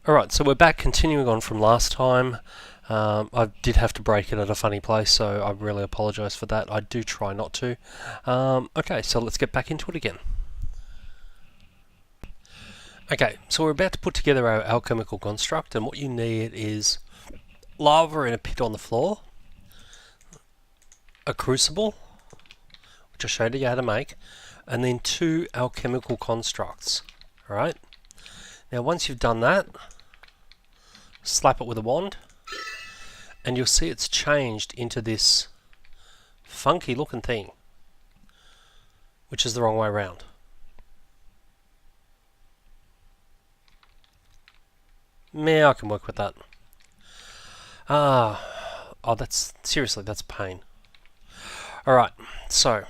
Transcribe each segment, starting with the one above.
Alright, so we're back continuing on from last time. I did have to break it at a funny place, so I really apologise for that. I do try not to. Okay, so let's get back into it again. Okay, so we're about to put together our alchemical construct, and what you need is lava in a pit on the floor, a crucible, which I showed you how to make, and then 2 alchemical constructs. Alright, now once you've done that, slap it with a wand, and you'll see it's changed into this funky looking thing, which is the wrong way around. Yeah, I can work with that. Oh, that's seriously, that's pain. Alright, so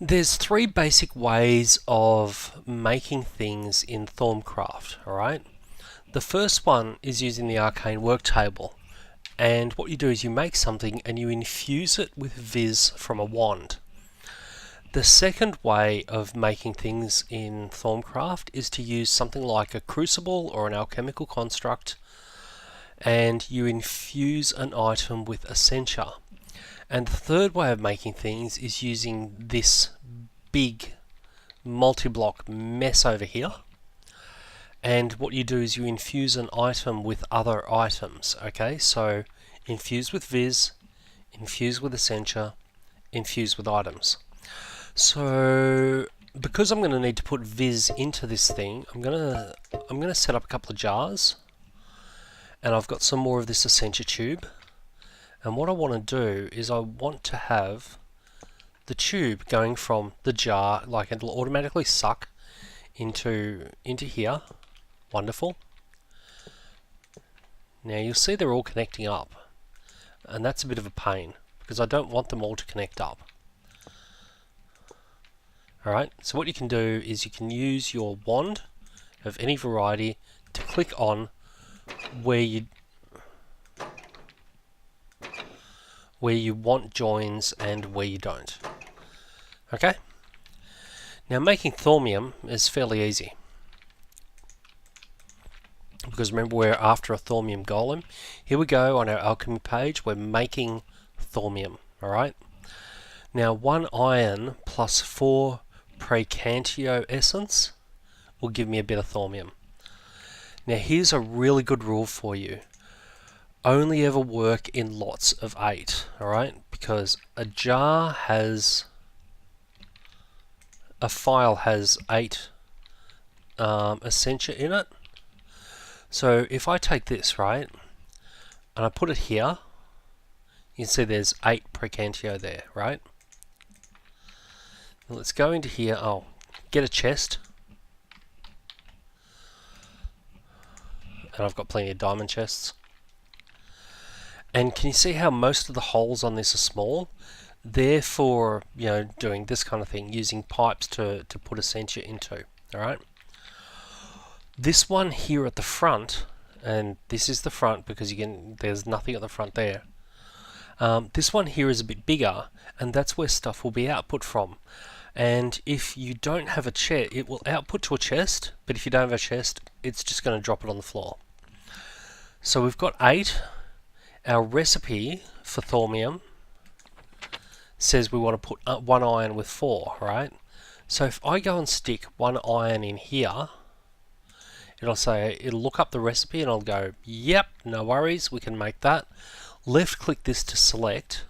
there's 3 basic ways of making things in Thaumcraft, alright? The first one is using the arcane worktable, and what you do is you make something and you infuse it with Viz from a wand. The second way of making things in Thaumcraft is to use something like a crucible or an alchemical construct, and you infuse an item with Essentia. And the third way of making things is using this big multi-block mess over here. And what you do is you infuse an item with other items. Okay, so infuse with Viz, infuse with Essentia, infuse with items. So because I'm going to need to put Viz into this thing, I'm going to set up a couple of jars, and I've got some more of this Essentia tube. And what I want to do is I want to have the tube going from the jar, like it'll automatically suck into here. Wonderful. Now you'll see they're all connecting up, and that's a bit of a pain because I don't want them all to connect up. Alright, so what you can do is you can use your wand of any variety to click on where you want joins and where you don't. Okay? Now making thaumium is fairly easy, because remember we're after a thaumium golem. Here we go on our alchemy page, we're making thaumium. Alright? Now 1 iron plus 4 precantio essence will give me a bit of thaumium. Now here's a really good rule for you. Only ever work in lots of 8, alright? Because a file has 8 Essentia in it. So if I take this, right, and I put it here, you can see there's 8 precantio there, right? Now let's go into here, get a chest. And I've got plenty of diamond chests. And can you see how most of the holes on this are small? They're for, doing this kind of thing, using pipes to put Essentia into, alright? This one here at the front, and this is the front because there's nothing at the front there. This one here is a bit bigger, and that's where stuff will be output from. And if you don't have a chest, it will output to a chest, but if you don't have a chest, it's just going to drop it on the floor. So we've got 8. Our recipe for thaumium says we want to put 1 iron with 4, right? So if I go and stick 1 iron in here, it'll look up the recipe and I'll go, yep, no worries, we can make that. Left click this to select,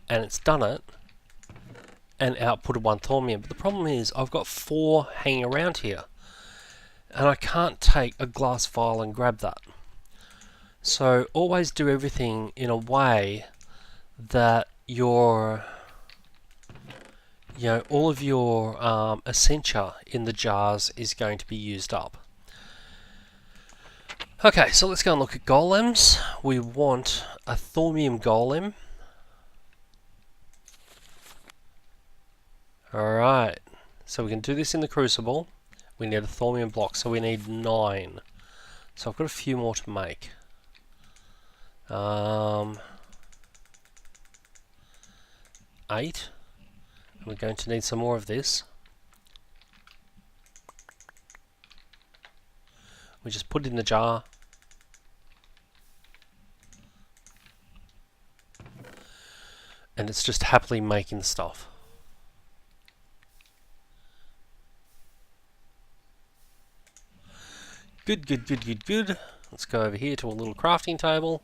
and it's done it, and outputted 1 thaumium. But the problem is I've got 4 hanging around here, and I can't take a glass vial and grab that. So always do everything in a way that all of your Essentia in the jars is going to be used up. Okay, so let's go and look at golems. We want a thaumium golem. Alright, so we can do this in the crucible. We need a thaumium block, so we need 9. So I've got a few more to make. 8. We're going to need some more of this. We just put it in the jar. And it's just happily making the stuff. Good, good, good, good, good. Let's go over here to a little crafting table.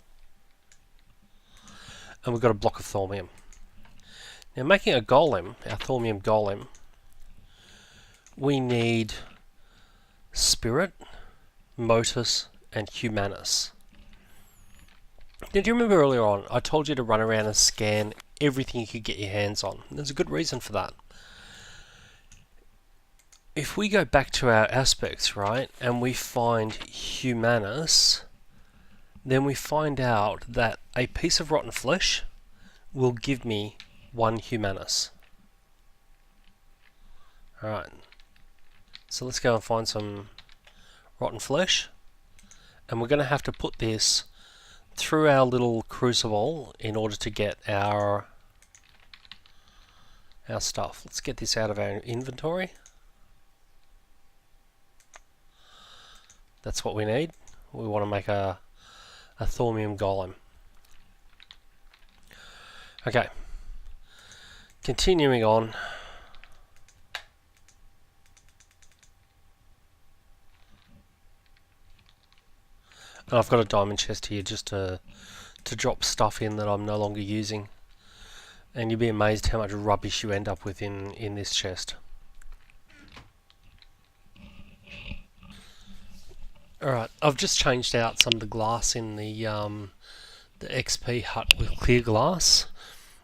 And we've got a block of thaumium. Now making a golem, our thaumium golem, we need spirit, motus, and humanus. Now, do you remember earlier on, I told you to run around and scan everything you could get your hands on. There's a good reason for that. If we go back to our aspects, right, and we find humanus, then we find out that a piece of rotten flesh will give me 1 humanus. Alright, so let's go and find some rotten flesh, and we're going to have to put this through our little crucible in order to get our stuff. Let's get this out of our inventory. That's what we need. We want to make a thaumium golem. Okay, continuing on. And I've got a diamond chest here just to drop stuff in that I'm no longer using. And you'll be amazed how much rubbish you end up with in this chest. Alright, I've just changed out some of the glass in the XP hut with clear glass.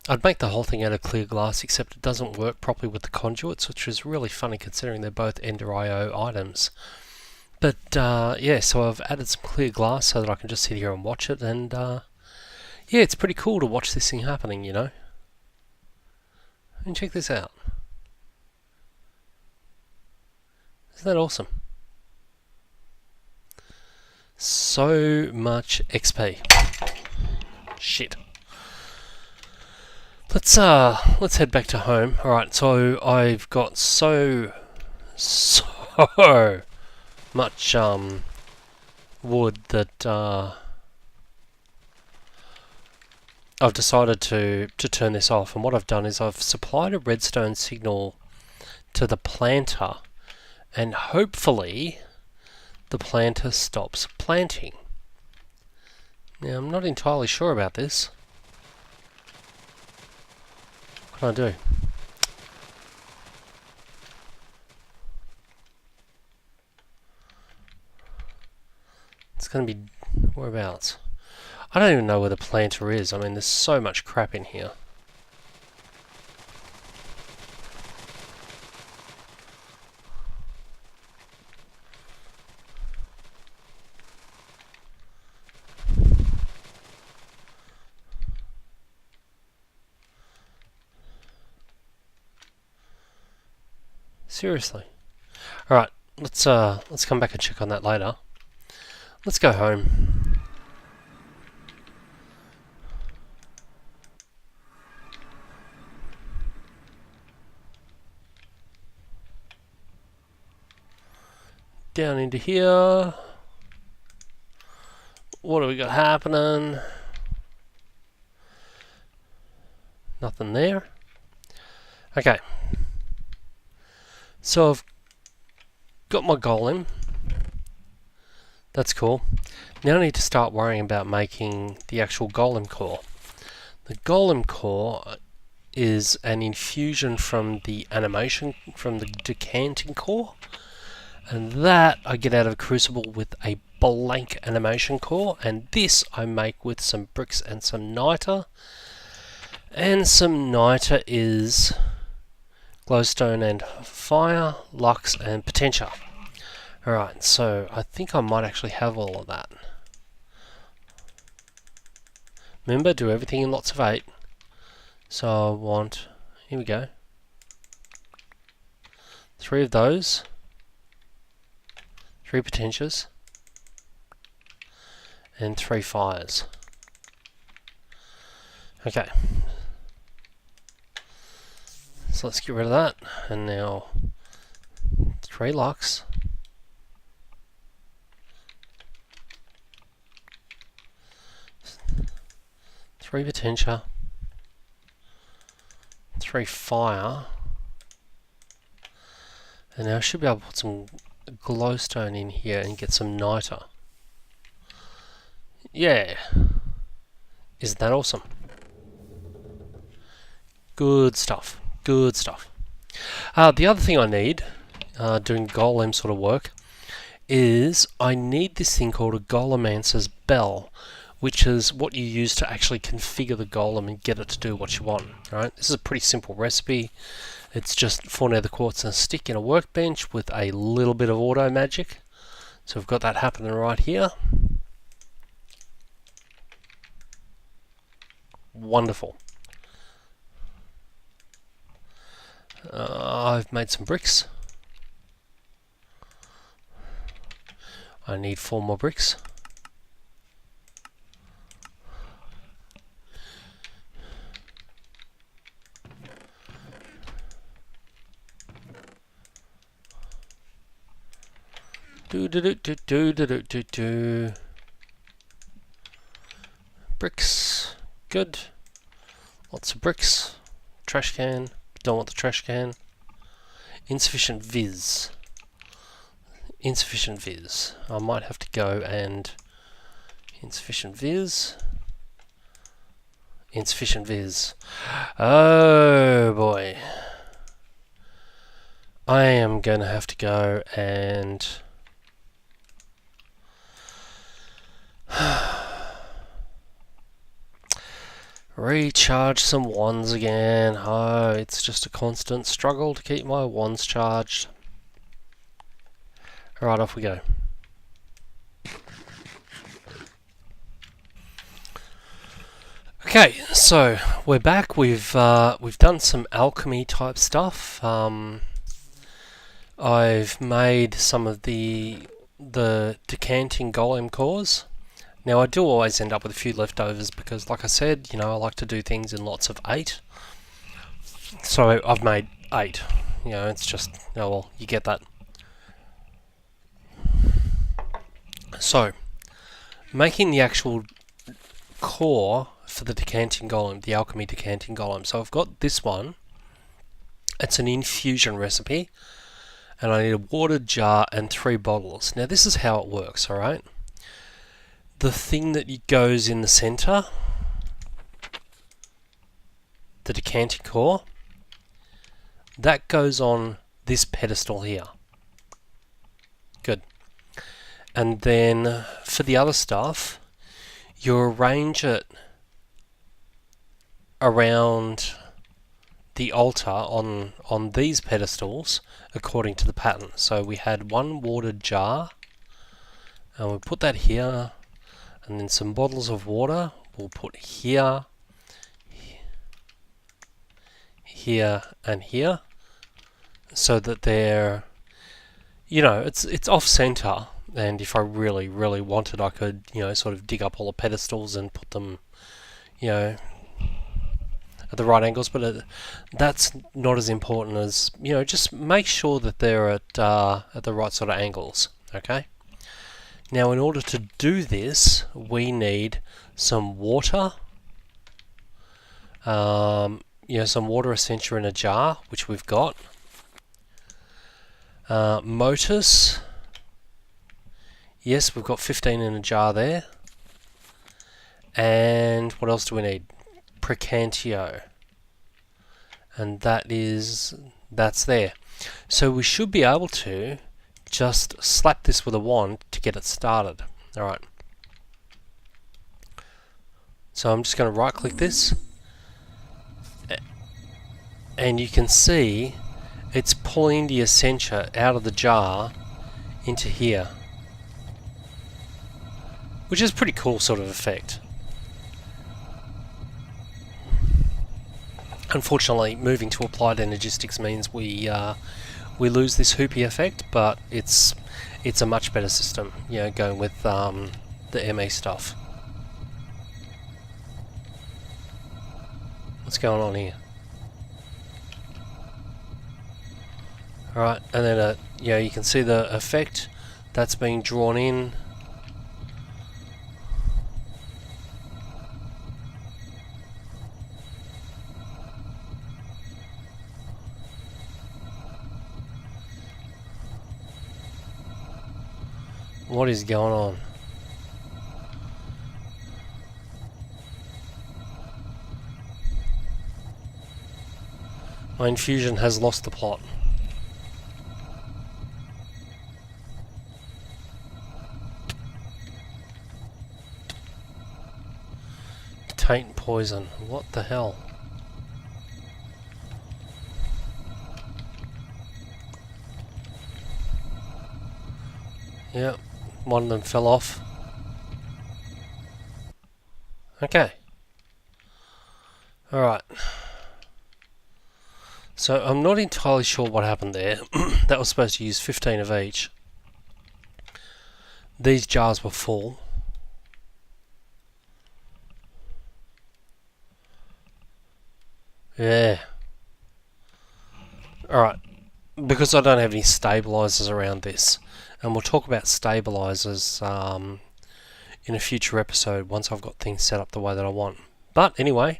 I'd make the whole thing out of clear glass, except it doesn't work properly with the conduits, which is really funny considering they're both Ender IO items. But yeah, so I've added some clear glass so that I can just sit here and watch it, and yeah, it's pretty cool to watch this thing happening, you know. And check this out. Isn't that awesome? So much XP. Shit. Let's head back to home. Alright, so I've got so much wood that I've decided to turn this off, and what I've done is I've supplied a redstone signal to the planter, and hopefully the planter stops planting. Now I'm not entirely sure about this. What can I do? It's going to be whereabouts? I don't even know where the planter is. I mean, there's so much crap in here. Seriously. Alright, let's come back and check on that later. Let's go home. Down into here. What do we got happening? Nothing there. Okay. So I've got my golem. That's cool. Now I need to start worrying about making the actual golem core. The golem core is an infusion from the animation, from the decanting core. And that I get out of a crucible with a blank animation core. And this I make with some bricks and some niter. And some niter is glowstone and fire, lux and potentia. Alright, so I think I might actually have all of that. Remember, do everything in lots of 8. So I want, here we go, 3 of those, 3 potentias, and 3 fires. Okay. So let's get rid of that, and now 3 lux, 3 Potentia, 3 Fire, and now I should be able to put some glowstone in here and get some niter. Yeah! Isn't that awesome? Good stuff. Good stuff. The other thing I need, doing golem sort of work, is I need this thing called a Golemancer's Bell, which is what you use to actually configure the golem and get it to do what you want. Right? This is a pretty simple recipe. It's just 4 nether quartz and a stick in a workbench with a little bit of auto magic. So we've got that happening right here. Wonderful. I've made some bricks. I need 4 more bricks. Bricks. Good. Lots of bricks. Trash can. Don't want the trash can. Insufficient viz. Insufficient viz. I might have to go and... Insufficient viz. Insufficient viz. Oh boy. I am going to have to go and... recharge some wands again. Oh, it's just a constant struggle to keep my wands charged. Alright, off we go. Okay, so we're back. We've done some alchemy type stuff. I've made some of the decanting golem cores. Now I do always end up with a few leftovers because, like I said, you know, I like to do things in lots of 8. So I've made 8. You know, it's just, oh well, you get that. So, making the actual core for the decanting golem, the alchemy decanting golem. So I've got this one. It's an infusion recipe, and I need a water jar and 3 bottles. Now this is how it works, alright? The thing that goes in the center, the decanting core, that goes on this pedestal here. Good. And then for the other stuff, you arrange it around the altar on these pedestals according to the pattern. So we had 1 water jar, and we put that here. And then some bottles of water we'll put here, here, and here, so that they're, you know, it's off center. And if I really, really wanted, I could, you know, sort of dig up all the pedestals and put them, you know, at the right angles. But that's not as important as, you know, just make sure that they're at the right sort of angles. Okay. Now, in order to do this, we need some water, you know, some water Essentia in a jar, which we've got. Motus, yes, we've got 15 in a jar there. And what else do we need? Precantio, and that's there. So we should be able to just slap this with a wand to get it started. Alright. So I'm just going to right click this, and you can see it's pulling the Essentia out of the jar into here, which is a pretty cool sort of effect. Unfortunately, moving to applied energistics means we lose this hoopy effect, but it's a much better system, you know, going with the ME stuff. What's going on here? Alright, and then you know, you can see the effect that's being drawn in. What is going on? My infusion has lost the plot. Taint poison. What the hell? Yep, one of them fell off. Okay. Alright. So I'm not entirely sure what happened there. That was supposed to use 15 of each. These jars were full. Yeah. Alright. Because I don't have any stabilizers around this, and we'll talk about stabilizers in a future episode once I've got things set up the way that I want. But anyway,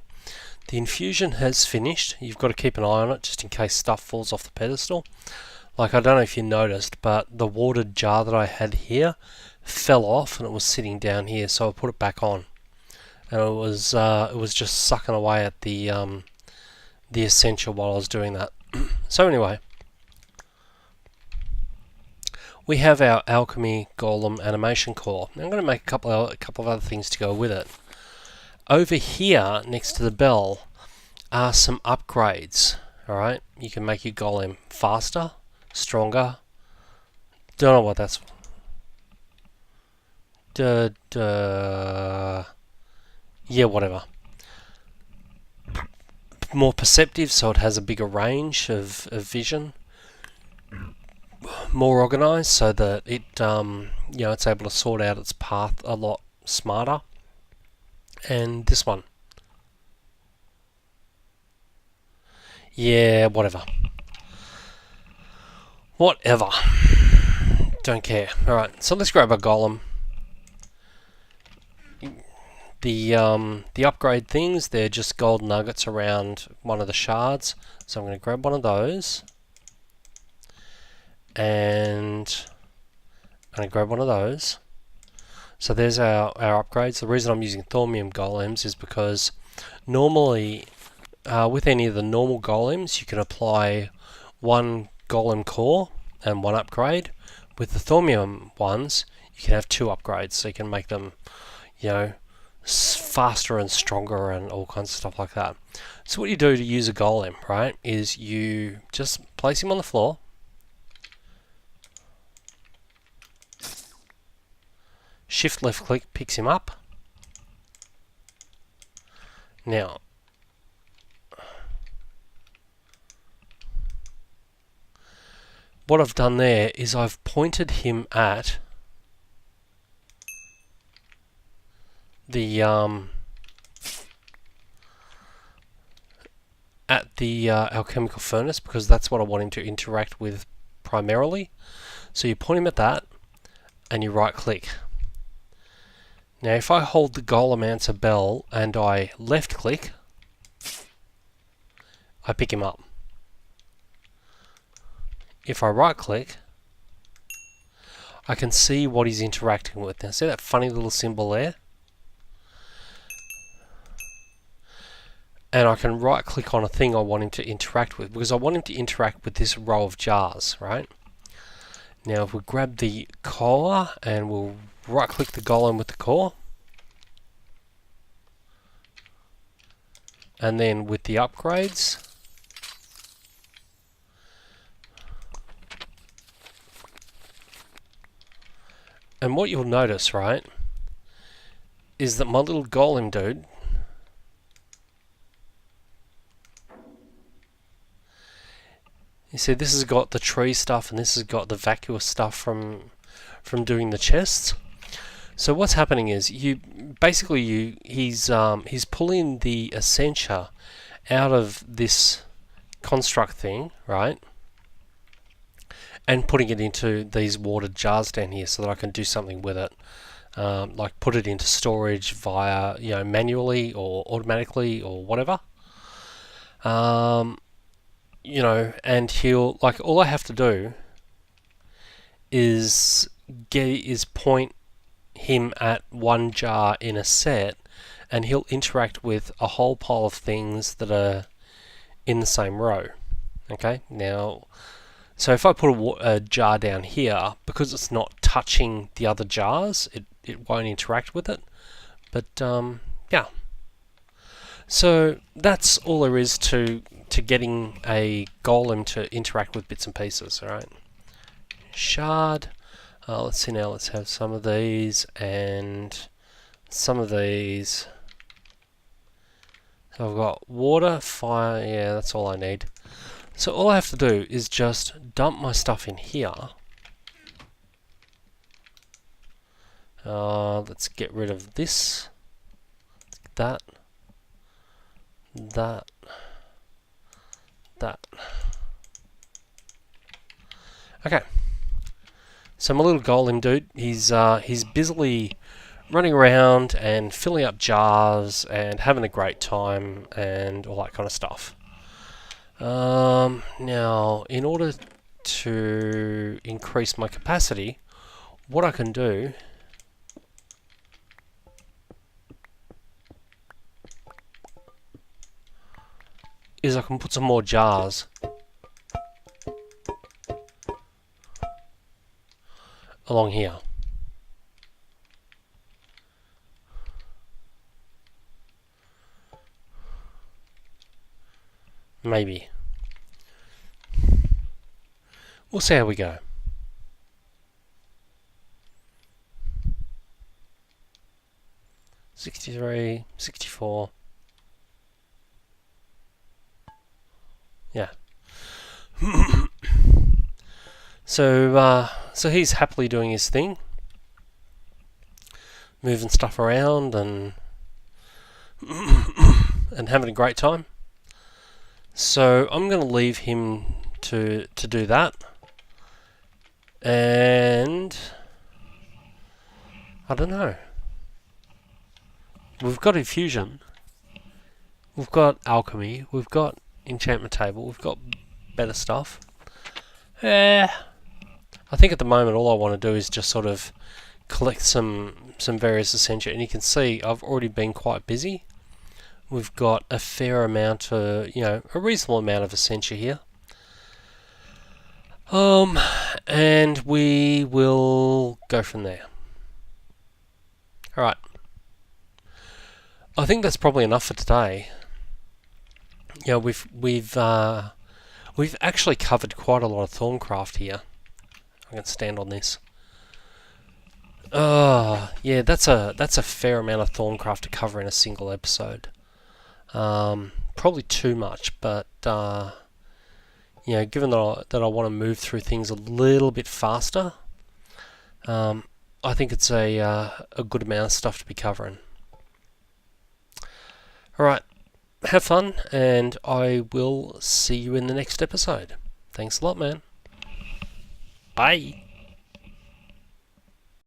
the infusion has finished. You've got to keep an eye on it just in case stuff falls off the pedestal. Like, I don't know if you noticed, but the watered jar that I had here fell off and it was sitting down here, so I put it back on. And it was just sucking away at the Essentia while I was doing that. So anyway, we have our Alchemy Golem animation core. Now I'm going to make a couple of other things to go with it. Over here, next to the bell, are some upgrades. Alright, you can make your golem faster, stronger. Don't know what that's... Yeah, whatever. More perceptive, so it has a bigger range of vision. More organized, so that it it's able to sort out its path a lot smarter. And this one, yeah, whatever, don't care. All right, so let's grab a golem. The upgrade things, they're just gold nuggets around one of the shards, so I'm going to grab one of those. And I'm going to grab one of those. So there's our upgrades. The reason I'm using Thaumium golems is because normally with any of the normal golems you can apply one golem core and one upgrade. With the Thaumium ones you can have two upgrades, so you can make them, faster and stronger and all kinds of stuff like that. So what you do to use a golem, right, is you just place him on the floor. Shift left click picks him up. Now, what I've done there is I've pointed him at the alchemical furnace, because that's what I want him to interact with primarily. So you point him at that and you right click. Now if I hold the golem answer bell and I left click, I pick him up. If I right click, I can see what he's interacting with. Now see that funny little symbol there? And I can right click on a thing I want him to interact with, because I want him to interact with this row of jars, right? Now if we grab the core and we'll right click the golem with the core, and then with the upgrades, and what you'll notice, right, is that my little golem dude you see, this has got the tree stuff and this has got the vacuous stuff from doing the chests. So what's happening is he's pulling the Essentia out of this construct thing, right, and putting it into these watered jars down here so that I can do something with it, like put it into storage via manually or automatically or whatever. And he'll, like, all I have to do is point him at one jar in a set, and he'll interact with a whole pile of things that are in the same row. Okay, now, so if I put a jar down here, because it's not touching the other jars, it won't interact with it. But yeah, so that's all there is to getting a golem to interact with bits and pieces. All right, shard. Let's see now. Let's have some of these and some of these. So I've got water, fire. Yeah, that's all I need. So all I have to do is just dump my stuff in here. Let's get rid of this, that. Okay. So my little golem dude, he's busily running around and filling up jars and having a great time and all that kind of stuff. Now, in order to increase my capacity, what I can do is I can put some more jars along here. Maybe. We'll see how we go. $63, $64. Yeah. So he's happily doing his thing, moving stuff around and and having a great time. So I'm going to leave him to do that, and I don't know. We've got Infusion, we've got Alchemy, we've got Enchantment Table, we've got better stuff. I think at the moment all I want to do is just sort of collect some various Essentia, and you can see I've already been quite busy. We've got a fair amount of, a reasonable amount of Essentia here. And we will go from there. Alright. I think that's probably enough for today. We've actually covered quite a lot of Thaumcraft here. I can stand on this. Yeah, that's a fair amount of Thaumcraft to cover in a single episode. Probably too much, but given that I want to move through things a little bit faster, I think it's a good amount of stuff to be covering. Alright, have fun, and I will see you in the next episode. Thanks a lot, man. Bye.